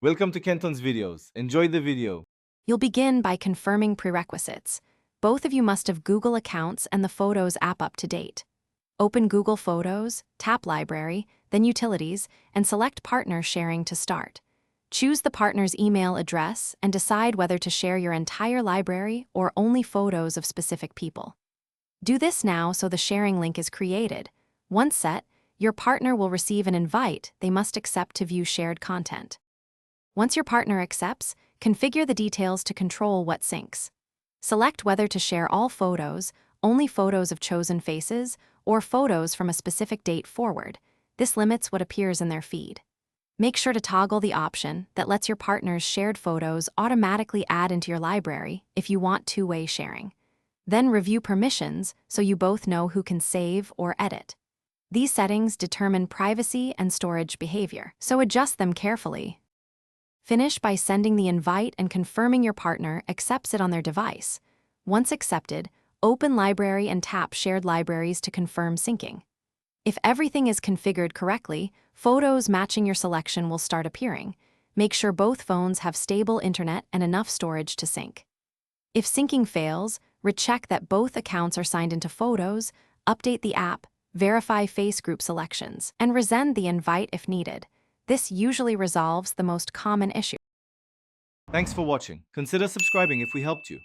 Welcome to Kenton's videos. Enjoy the video. You'll begin by confirming prerequisites. Both of you must have Google accounts and the Photos app up to date. Open Google Photos, tap Library, then Utilities, and select Partner Sharing to start. Choose the partner's email address and decide whether to share your entire library or only photos of specific people. Do this now so the sharing link is created. Once set, your partner will receive an invite they must accept to view shared content. Once your partner accepts, configure the details to control what syncs. Select whether to share all photos, only photos of chosen faces, or photos from a specific date forward. This limits what appears in their feed. Make sure to toggle the option that lets your partner's shared photos automatically add into your library if you want two-way sharing. Then review permissions so you both know who can save or edit. These settings determine privacy and storage behavior, so adjust them carefully. Finish by sending the invite and confirming your partner accepts it on their device. Once accepted, open Library and tap Shared Libraries to confirm syncing. If everything is configured correctly, photos matching your selection will start appearing. Make sure both phones have stable internet and enough storage to sync. If syncing fails, recheck that both accounts are signed into Photos, update the app, verify face group selections, and resend the invite if needed. This usually resolves the most common issue. Thanks for watching. Consider subscribing if we helped you.